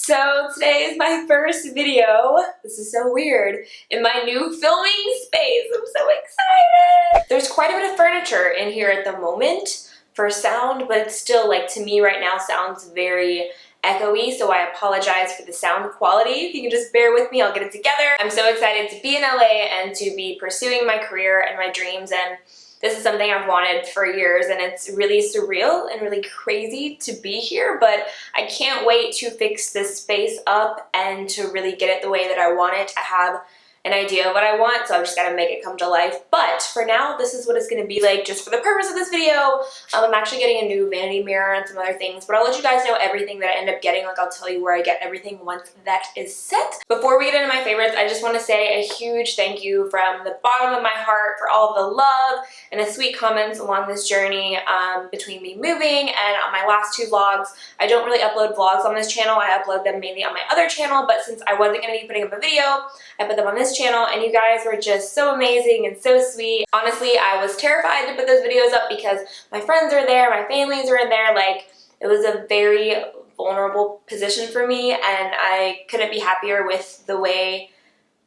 So today is my first video, this is so weird, in my new filming space. I'm so excited! There's quite a bit of furniture in here at the moment for sound, but it's still, like, to me right now sounds very echoey, so I apologize for the sound quality. If you can just bear with me, I'll get it together. I'm so excited to be in LA and to be pursuing my career and my dreams, and this is something I've wanted for years, and it's really surreal and really crazy to be here, but I can't wait to fix this space up and to really get it the way that I want it. I have an idea of what I want, so I've just got to make it come to life. But for now, this is what it's going to be like just for the purpose of this video. I'm actually getting a new vanity mirror and some other things, but I'll let you guys know everything that I end up getting. Like, I'll tell you where I get everything once that is set. Before we get into my favorites, I just want to say a huge thank you from the bottom of my heart for all the love and the sweet comments along this journey between me moving and on my last two vlogs. I don't really upload vlogs on this channel. I upload them mainly on my other channel, but since I wasn't going to be putting up a video, I put them on this channel, and you guys were just so amazing and so sweet. Honestly, I was terrified to put those videos up because my friends are there, my families are in there. Like, it was a very vulnerable position for me, and I couldn't be happier with the way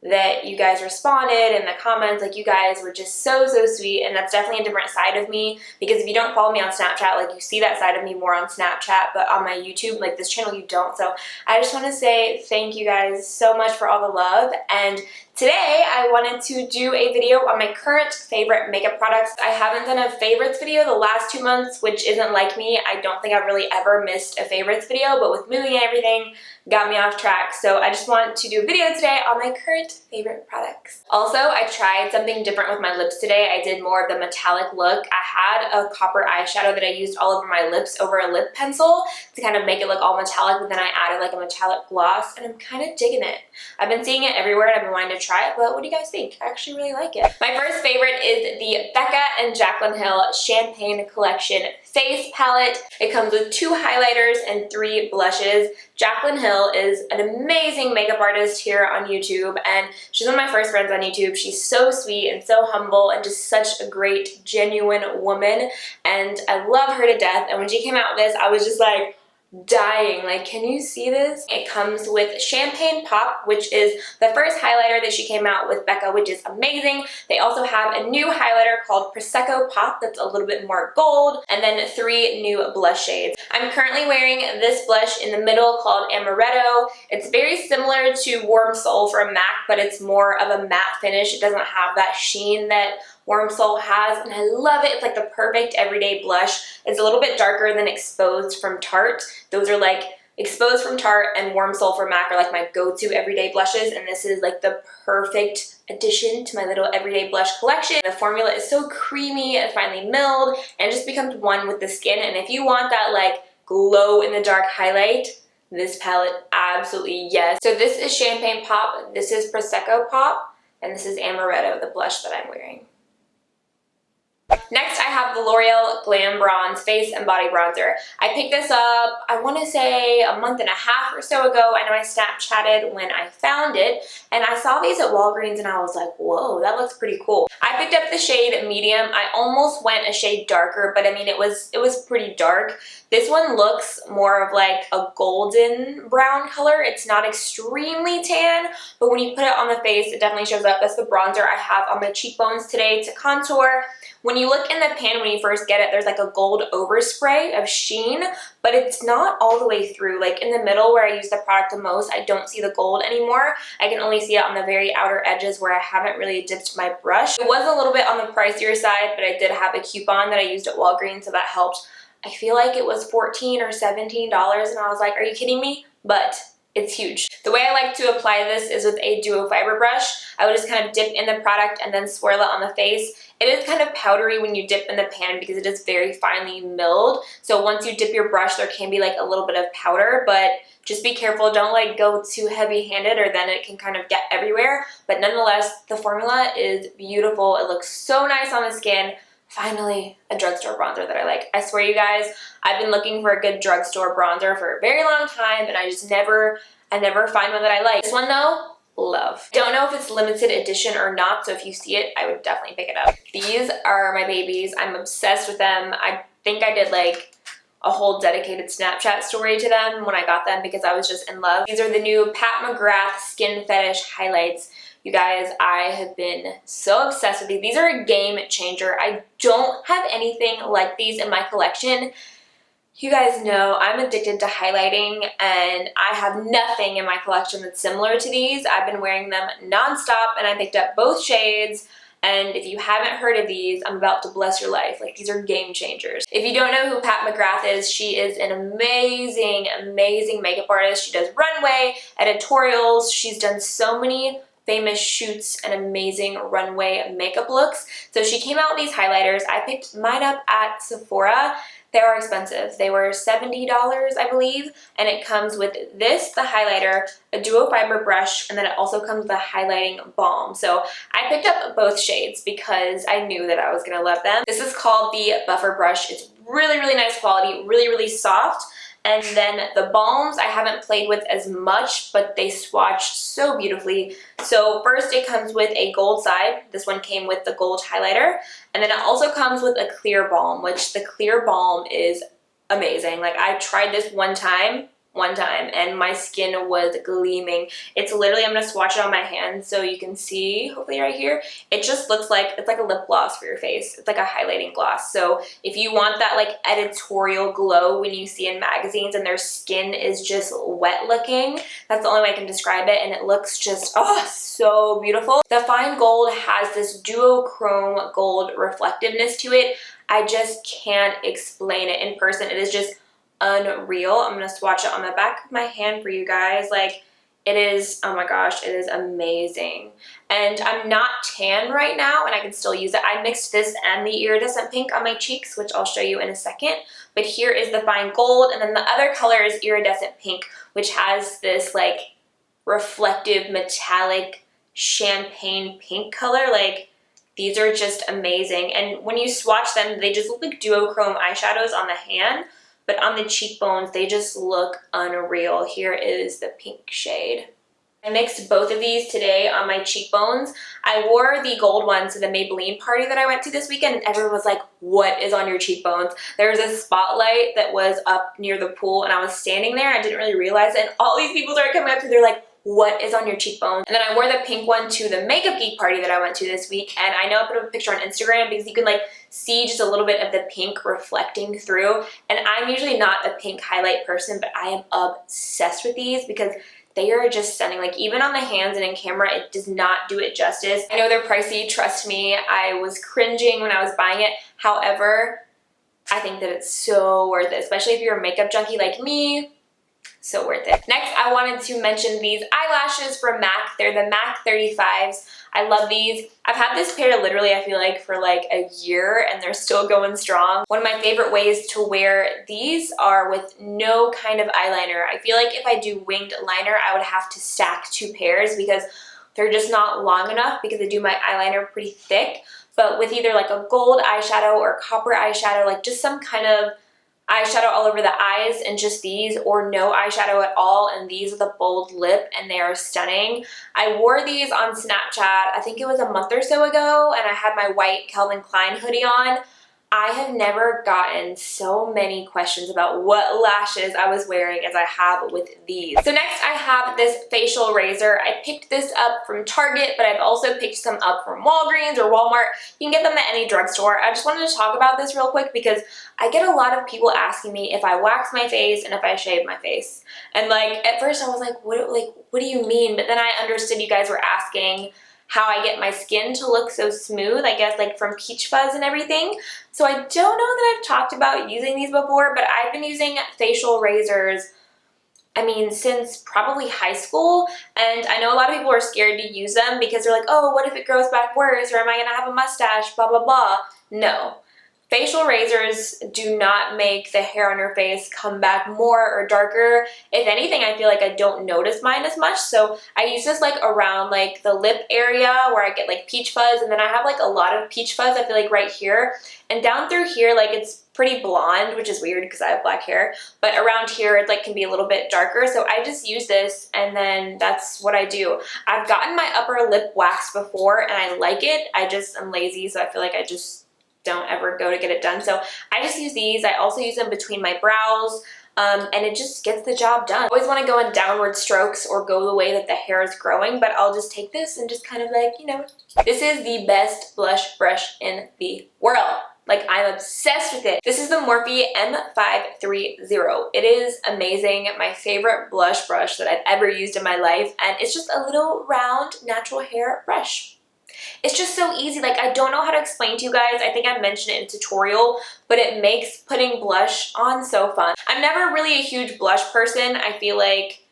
that you guys responded and the comments. Like, you guys were just so sweet, and that's definitely a different side of me, because if you don't follow me on Snapchat, like, you see that side of me more on Snapchat, but on my YouTube, like this channel, you don't. So I just want to say thank you guys so much for all the love, and today I wanted to do a video on my current favorite makeup products. I haven't done a favorites video the last 2 months, which isn't like me. I don't think I've really ever missed a favorites video, but with moving and everything, got me off track. So I just want to do a video today on my current favorite products. Also, I tried something different with my lips today. I did more of the metallic look. I had a copper eyeshadow that I used all over my lips over a lip pencil to kind of make it look all metallic, but then I added like a metallic gloss, and I'm kind of digging it. I've been seeing it everywhere and I've been wanting to try it, but what do you guys think? I actually really like it. My first favorite is the Becca and Jaclyn Hill Champagne Collection Face Palette. It comes with 2 highlighters and 3 blushes. Jaclyn Hill is an amazing makeup artist here on YouTube, and she's one of my first friends on YouTube. She's so sweet and so humble and just such a great, genuine woman, and I love her to death. And when she came out with this, I was just like dying. Like, can you see this? It comes with Champagne Pop, which is the first highlighter that she came out with, Becca, which is amazing. They also have a new highlighter called Prosecco Pop that's a little bit more gold, and then 3 new blush shades. I'm currently wearing this blush in the middle called Amaretto. It's very similar to Warm Soul from MAC, but it's more of a matte finish. It doesn't have that sheen that Warm Soul has, and I love it. It's like the perfect everyday blush. It's a little bit darker than Exposed from Tarte. Those are like Exposed from Tarte and Warm Soul from MAC are like my go-to everyday blushes, and this is like the perfect addition to my little everyday blush collection. The formula is so creamy and finely milled, and it just becomes one with the skin. And if you want that like glow in the dark highlight, this palette, absolutely yes. So this is Champagne Pop, this is Prosecco Pop, and this is Amaretto, the blush that I'm wearing. Next, I have the L'Oreal Glam Bronze Face and Body Bronzer. I picked this up, I want to say a month and a half or so ago. I know I Snapchatted when I found it, and I saw these at Walgreens and I was like, whoa, that looks pretty cool. I picked up the shade medium. I almost went a shade darker, but I mean, it was pretty dark. This one looks more of like a golden brown color. It's not extremely tan, but when you put it on the face, it definitely shows up. That's the bronzer I have on my cheekbones today to contour. When you look in the pan when you first get it, there's like a gold overspray of sheen, but it's not all the way through. Like in the middle where I use the product the most, I don't see the gold anymore. I can only see it on the very outer edges where I haven't really dipped my brush. It was a little bit on the pricier side, but I did have a coupon that I used at Walgreens, so that helped. I feel like it was $14 or $17, and I was like, are you kidding me? But it's huge. The way I like to apply this is with a duo fiber brush. I would just kind of dip in the product and then swirl it on the face. It is kind of powdery when you dip in the pan because it is very finely milled. So once you dip your brush, there can be like a little bit of powder, but just be careful. Don't like go too heavy-handed, or then it can kind of get everywhere. But nonetheless, the formula is beautiful. It looks so nice on the skin. Finally, a drugstore bronzer that I like. I swear, you guys, I've been looking for a good drugstore bronzer for a very long time, and I never find one that I like. This one though, love. Don't know if it's limited edition or not, so if you see it, I would definitely pick it up. These are my babies. I'm obsessed with them. I think I did like a whole dedicated Snapchat story to them when I got them because I was just in love. These are the new Mcgrath Skin Fetish highlights. You guys, I have been so obsessed with these. These are a game changer. I don't have anything like these in my collection. You guys know I'm addicted to highlighting and I have nothing in my collection that's similar to these. I've been wearing them nonstop and I picked up both shades. And if you haven't heard of these, I'm about to bless your life. Like, these are game changers. If you don't know who Mcgrath is, she is an amazing, amazing makeup artist. She does runway, editorials. She's done so many famous shoots and amazing runway makeup looks. So she came out with these highlighters. I picked mine up at Sephora. They are expensive. They were $70, I believe, and it comes with this, the highlighter, a duo fiber brush, and then it also comes with a highlighting balm. So I picked up both shades because I knew that I was gonna love them. This is called the Buffer Brush. It's really, really nice quality, really, really soft. And then the balms I haven't played with as much, but they swatched so beautifully. So first it comes with a gold side. This one came with the gold highlighter. And then it also comes with a clear balm, which the clear balm is amazing. Like, I tried this one time, and my skin was gleaming. It's literally, I'm gonna swatch it on my hand so you can see, hopefully right here. It just looks like, it's like a lip gloss for your face. It's like a highlighting gloss. So if you want that like editorial glow when you see in magazines and their skin is just wet looking, that's the only way I can describe it, and it looks just, oh, so beautiful. The fine gold has this duochrome gold reflectiveness to it. I just can't explain it in person. It is just unreal. I'm gonna swatch it on the back of my hand for you guys. Like, it is, oh my gosh, it is amazing. And I'm not tan right now and I can still use it. I mixed this and the iridescent pink on my cheeks, which I'll show you in a second. But here is the fine gold, and then the other color is iridescent pink, which has this like reflective metallic champagne pink color. Like, these are just amazing. And when you swatch them, they just look like duochrome eyeshadows on the hand. But on the cheekbones, they just look unreal. Here is the pink shade. I mixed both of these today on my cheekbones. I wore the gold one to the Maybelline party that I went to this weekend, and everyone was like, what is on your cheekbones? There was a spotlight that was up near the pool, and I was standing there. I didn't really realize it, and all these people started coming up to me. They're like, what is on your cheekbones? And then I wore the pink one to the Makeup Geek party that I went to this week, and I know I put up a picture on Instagram because you can like see just a little bit of the pink reflecting through. And I'm usually not a pink highlight person, but I am obsessed with these because they are just stunning. Like, even on the hands and in camera, it does not do it justice. I know they're pricey, trust me. I was cringing when I was buying it. However, I think that it's so worth it, especially if you're a makeup junkie like me. So worth it. Next, I wanted to mention these eyelashes from MAC. They're the M53s. I love these. I've had this pair literally, I feel like, for like a year, and they're still going strong. One of my favorite ways to wear these are with no kind of eyeliner. I feel like if I do winged liner, I would have to stack two pairs because they're just not long enough because I do my eyeliner pretty thick. But with either like a gold eyeshadow or copper eyeshadow, like just some kind of eyeshadow all over the eyes, and just these, or no eyeshadow at all, and these with a bold lip, and they are stunning. I wore these on Snapchat, I think it was a month or so ago, and I had my white Calvin Klein hoodie on. I have never gotten so many questions about what lashes I was wearing as I have with these. So next I have this facial razor. I picked this up from Target, but I've also picked some up from Walgreens or Walmart. You can get them at any drugstore. I just wanted to talk about this real quick because I get a lot of people asking me if I wax my face and if I shave my face. And like, at first I was like, what do you mean? But then I understood you guys were asking how I get my skin to look so smooth, I guess like from peach fuzz and everything. So I don't know that I've talked about using these before, but I've been using facial razors, I mean, since probably high school. And I know a lot of people are scared to use them because they're like, oh, what if it grows back worse? Or am I gonna have a mustache, blah, blah, blah. No. Facial razors do not make the hair on your face come back more or darker. If anything, I feel like I don't notice mine as much. So I use this like around like the lip area where I get like peach fuzz, and then I have like a lot of peach fuzz, I feel like right here. And down through here, like it's pretty blonde, which is weird because I have black hair. But around here, it like can be a little bit darker. So I just use this and then that's what I do. I've gotten my upper lip waxed before and I like it. I just am lazy, so I feel like I just don't ever go to get it done. So I just use these. I also use them between my brows. And it just gets the job done. I always want to go in downward strokes or go the way that the hair is growing, but I'll just take this and just kind of like, you know. This is the best blush brush in the world. Like, I'm obsessed with it. This is the Morphe M530. It is amazing. My favorite blush brush that I've ever used in my life, and it's just a little round natural hair brush. It's just so easy. Like, I don't know how to explain to you guys. I think I mentioned it in a tutorial, but it makes putting blush on so fun. I'm never really a huge blush person. I feel like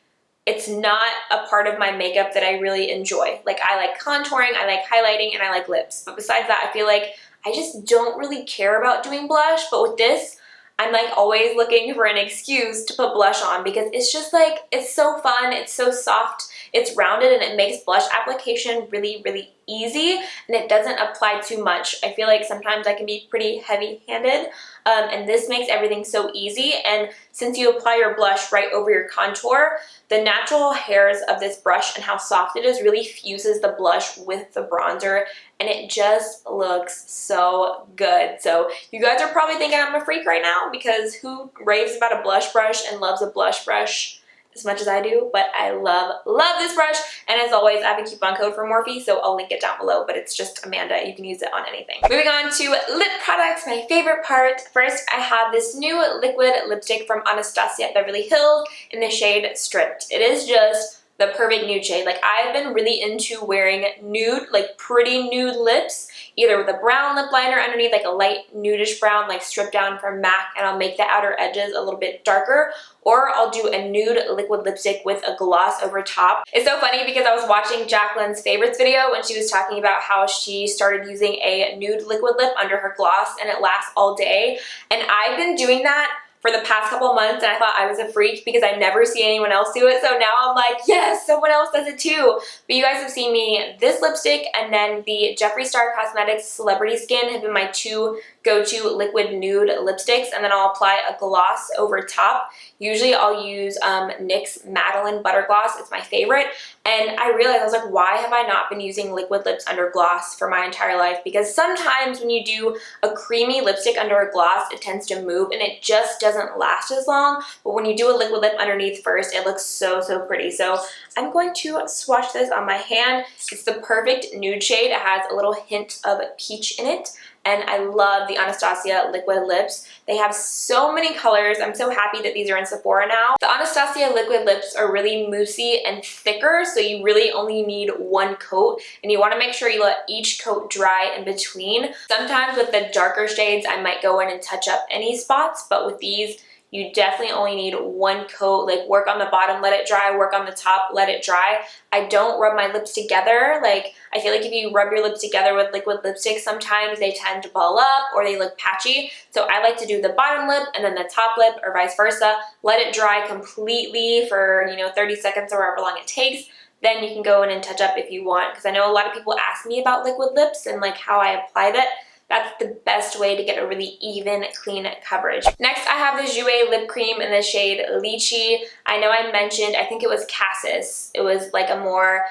it's not a part of my makeup that I really enjoy. Like, I like contouring, I like highlighting, and I like lips. But besides that, I feel like I just don't really care about doing blush. But with this, I'm like always looking for an excuse to put blush on because it's just like, it's so fun, it's so soft, it's rounded, and it makes blush application really, really easy, and it doesn't apply too much. I feel like sometimes I can be pretty heavy-handed, and this makes everything so easy. And since you apply your blush right over your contour, the natural hairs of this brush and how soft it is really fuses the blush with the bronzer, and it just looks so good. So you guys are probably thinking I'm a freak right now, because who raves about a blush brush and loves a blush brush as much as I do? But I love this brush, and as always, I have a coupon code for Morphe, so I'll link it down below, but it's just Amanda. You can use it on anything. Moving on to lip products, my favorite part. First, I have this new liquid lipstick from Anastacio at Beverly Hills in the shade Stripped. It is just the perfect nude shade. Like, I've been really into wearing nude, like pretty nude lips, either with a brown lip liner underneath, like a light nudish brown, like Stripped Down from MAC, and I'll make the outer edges a little bit darker, or I'll do a nude liquid lipstick with a gloss over top. It's so funny because I was watching Jaclyn's favorites video and she was talking about how she started using a nude liquid lip under her gloss and it lasts all day, and I've been doing that for the past couple of months, and I thought I was a freak because I never see anyone else do it. So now I'm like, yes, someone else does it too. But you guys have seen me, this lipstick and then the Jeffree Star Cosmetics Celebrity Skin have been my two go-to liquid nude lipsticks, and then I'll apply a gloss over top. Usually I'll use NYX Madeline Butter Gloss. It's my favorite. And I realized, I was like, why have I not been using liquid lips under gloss for my entire life? Because sometimes when you do a creamy lipstick under a gloss, it tends to move and it just doesn't last as long. But when you do a liquid lip underneath first, it looks so, so pretty. So I'm going to swatch this on my hand. It's the perfect nude shade. It has a little hint of peach in it. And I love the Anastacio liquid lips. They have so many colors. I'm so happy that these are in Sephora now. The Anastacio liquid lips are really moussey and thicker, so you really only need one coat, and you want to make sure you let each coat dry in between. Sometimes with the darker shades, I might go in and touch up any spots, but with these, you definitely only need one coat. Like, work on the bottom, let it dry, work on the top, let it dry. I don't rub my lips together. Like, I feel like if you rub your lips together with liquid lipstick, sometimes they tend to ball up or they look patchy. So I like to do the bottom lip and then the top lip, or vice versa. Let it dry completely for, 30 seconds or however long it takes. Then you can go in and touch up if you want, because I know a lot of people ask me about liquid lips and like how I apply that. That's the best way to get a really even, clean coverage. Next, I have the YAYY lip cream in the shade Lychee. I know I mentioned, I think it was Cassis. It was like a more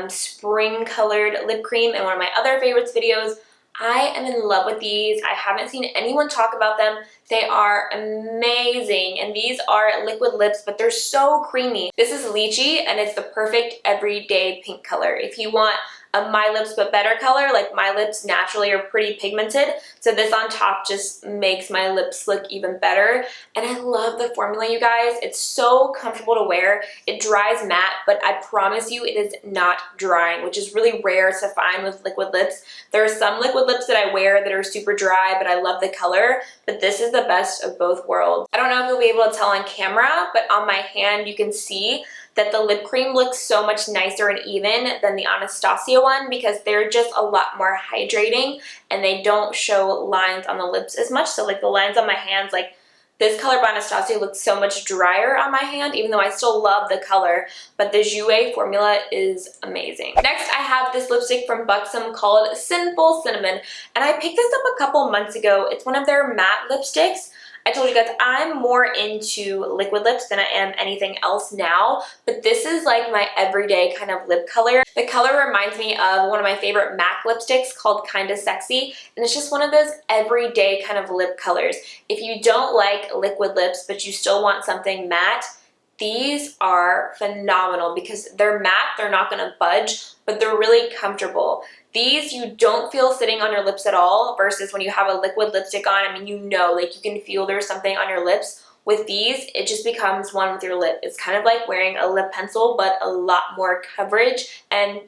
spring-colored lip cream in one of my other favorites videos. I am in love with these. I haven't seen anyone talk about them. They are amazing, and these are liquid lips, but they're so creamy. This is Lychee, and it's the perfect everyday pink color. If you want a My Lips But Better color, like my lips naturally are pretty pigmented, so this on top just makes my lips look even better. And I love the formula, you guys. It's so comfortable to wear. It dries matte, but I promise you it is not drying, which is really rare to find with liquid lips. There are some liquid lips that I wear that are super dry, but I love the color, but this is the best of both worlds. I don't know if you'll be able to tell on camera, but on my hand you can see that the lip cream looks so much nicer and even than the Anastacio one, because they're just a lot more hydrating and they don't show lines on the lips as much. So like the lines on my hands, like this color by Anastacio looks so much drier on my hand, even though I still love the color, but the YAYY formula is amazing. Next, I have this lipstick from Buxom called Sinful Cinnamon, and I picked this up a couple months ago. It's one of their matte lipsticks. I told you guys I'm more into liquid lips than I am anything else now, but this is like my everyday kind of lip color. The color reminds me of one of my favorite MAC lipsticks called Kinda Sexy, and it's just one of those everyday kind of lip colors. If you don't like liquid lips but you still want something matte, these are phenomenal because they're matte, they're not going to budge, but they're really comfortable. These you don't feel sitting on your lips at all versus when you have a liquid lipstick on, I mean, you know, like you can feel there's something on your lips. With these, it just becomes one with your lip. It's kind of like wearing a lip pencil, but a lot more coverage, and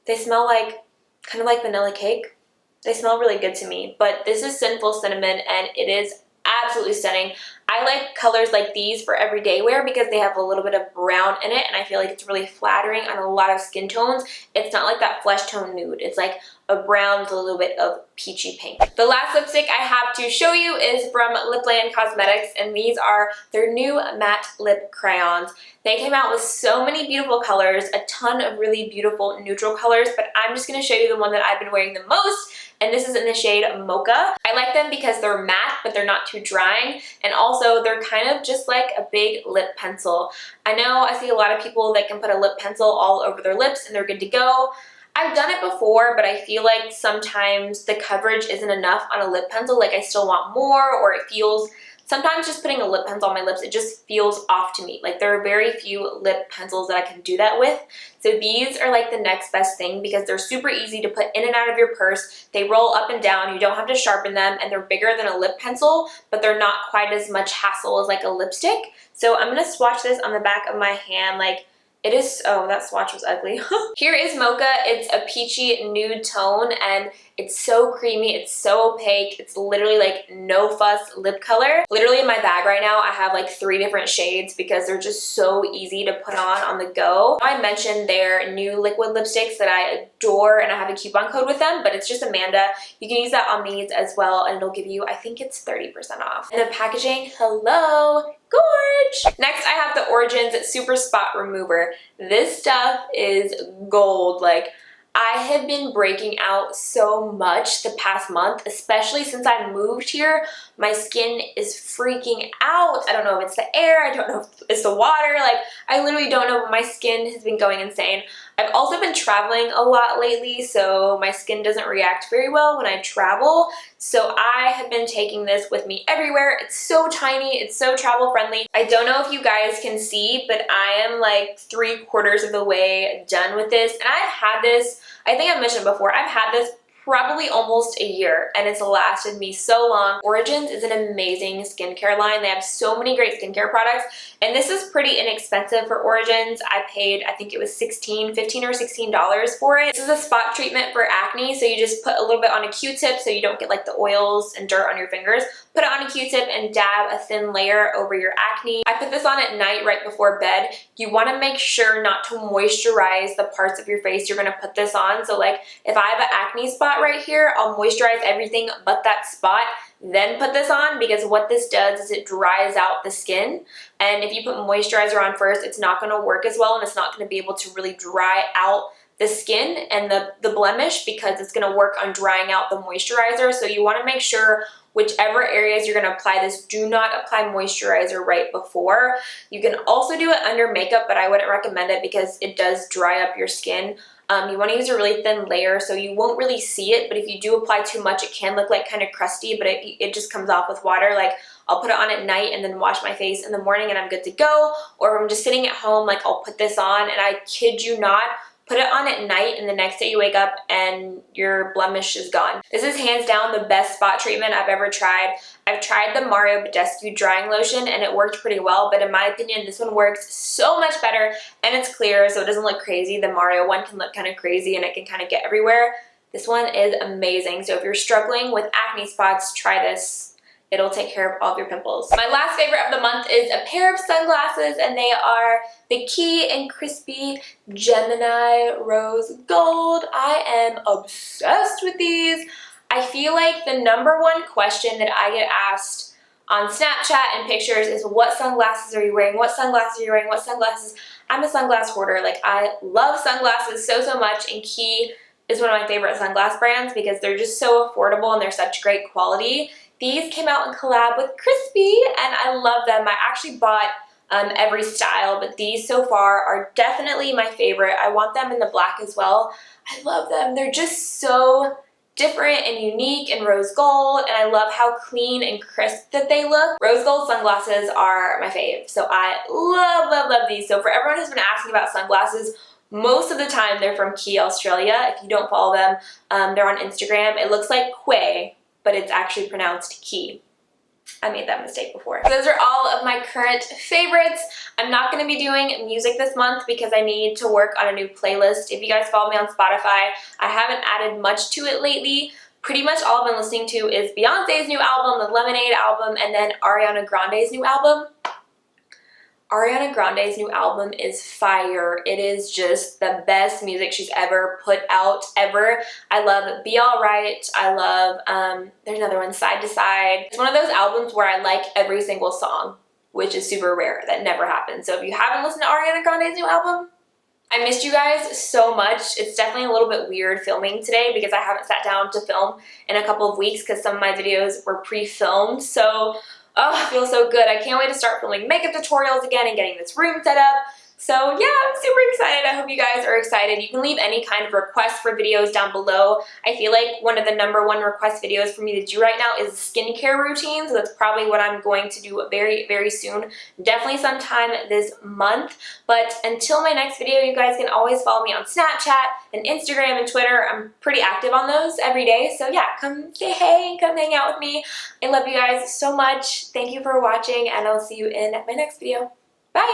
they smell like, kind of like vanilla cake. They smell really good to me, but this is Sinful Cinnamon, and it is absolutely stunning. I like colors like these for everyday wear because they have a little bit of brown in it, and I feel like it's really flattering on a lot of skin tones. It's not like that flesh tone nude. It's like a brown with a little bit of peachy pink. The last lipstick I have to show you is from Lipland Cosmetics, and these are their new matte lip crayons. They came out with so many beautiful colors, a ton of really beautiful neutral colors, but I'm just going to show you the one that I've been wearing the most, and this is in the shade Mocha. I like them because they're matte, but they're not too drying, and also they're kind of just like a big lip pencil. I know I see a lot of people that can put a lip pencil all over their lips and they're good to go. I've done it before, but I feel like sometimes the coverage isn't enough on a lip pencil. Like I still want more, or it feels, sometimes just putting a lip pencil on my lips, it just feels off to me. Like there are very few lip pencils that I can do that with. So these are like the next best thing because they're super easy to put in and out of your purse. They roll up and down, you don't have to sharpen them, and they're bigger than a lip pencil, but they're not quite as much hassle as like a lipstick. So I'm gonna swatch this on the back of my hand. Like, it is, oh, that swatch was ugly. Here is Mocha. It's a peachy nude tone, and it's so creamy, it's so opaque, it's literally like no fuss lip color. Literally in my bag right now, I have like 3 different shades because they're just so easy to put on the go. I mentioned their new liquid lipsticks that I adore, and I have a coupon code with them, but it's just Amanda. You can use that on these as well, and it'll give you, I think it's 30% off. And the packaging, hello, gorge! Next, I have the Origins Super Spot Remover. This stuff is gold. Like, I have been breaking out so much the past month, especially since I moved here. My skin is freaking out. I don't know if it's the air, I don't know if it's the water, like I literally don't know, but my skin has been going insane. I've also been traveling a lot lately, so my skin doesn't react very well when I travel. So I have been taking this with me everywhere. It's so tiny, it's so travel friendly. I don't know if you guys can see, but I am like 3/4 of the way done with this. And I've had this, I think I mentioned before, I've had this probably almost a year, and it's lasted me so long. Origins is an amazing skincare line. They have so many great skincare products, and this is pretty inexpensive for Origins. I paid, I think it was $15 or $16 for it. This is a spot treatment for acne, so you just put a little bit on a Q-tip so you don't get like the oils and dirt on your fingers. Put it on a Q-tip and dab a thin layer over your acne. I put this on at night right before bed. You want to make sure not to moisturize the parts of your face you're going to put this on. So like if I have an acne spot right here, I'll moisturize everything but that spot, then put this on, because what this does is it dries out the skin. And if you put moisturizer on first, it's not going to work as well, and it's not going to be able to really dry out the skin and the blemish, because it's going to work on drying out the moisturizer. So you want to make sure whichever areas you're going to apply this, do not apply moisturizer right before. You can also do it under makeup, but I wouldn't recommend it because it does dry up your skin. You want to use a really thin layer so you won't really see it, but if you do apply too much, it can look like kind of crusty, but it just comes off with water. Like I'll put it on at night and then wash my face in the morning and I'm good to go. Or if I'm just sitting at home, like I'll put this on, and I kid you not, put it on at night and the next day you wake up and your blemish is gone. This is hands down the best spot treatment I've ever tried. I've tried the Badescu drying lotion and it worked pretty well, but in my opinion, this one works so much better, and it's clear so it doesn't look crazy. The Mario one can look kind of crazy and it can kind of get everywhere. This one is amazing. So if you're struggling with acne spots, try this. It'll take care of all of your pimples. My last favorite of the month is a pair of sunglasses, and they are the Quay X Chrisspy Gemini Rose Gold. I am obsessed with these. I feel like the #1 question that I get asked on Snapchat and pictures is, what sunglasses are you wearing? What sunglasses are you wearing? What sunglasses? I'm a sunglass hoarder. Like, I love sunglasses so much, and Quay is one of my favorite sunglass brands because they're just so affordable and they're such great quality. These came out in collab with Chrisspy, and I love them. I actually bought every style, but these so far are definitely my favorite. I want them in the black as well. I love them. They're just so different and unique and rose gold, and I love how clean and crisp that they look. Rose gold sunglasses are my fave, so I love these. So for everyone who's been asking about sunglasses, most of the time they're from Quay, Australia. If you don't follow them, they're on Instagram. It looks like Quay, but it's actually pronounced Quay. I made that mistake before. Those are all of my current favorites. I'm not going to be doing music this month because I need to work on a new playlist. If you guys follow me on Spotify, I haven't added much to it lately. Pretty much all I've been listening to is Beyonce's new album, the Lemonade album, and then Ariana Grande's new album. Ariana Grande's new album is fire. It is just the best music she's ever put out, ever. I love Be Alright. I love, there's another one, Side to Side. It's one of those albums where I like every single song, which is super rare. That never happens. So if you haven't listened to Ariana Grande's new album, I missed you guys so much. It's definitely a little bit weird filming today because I haven't sat down to film in a couple of weeks because some of my videos were pre-filmed. So oh, it feels so good. I can't wait to start filming makeup tutorials again and getting this room set up. So yeah, I'm super excited. I hope you guys are excited. You can leave any kind of requests for videos down below. I feel like one of the #1 request videos for me to do right now is a skincare routine, so that's probably what I'm going to do very soon. Definitely sometime this month. But until my next video, you guys can always follow me on Snapchat and Instagram and Twitter. I'm pretty active on those every day. So yeah, come say hey and come hang out with me. I love you guys so much. Thank you for watching, and I'll see you in my next video. Bye!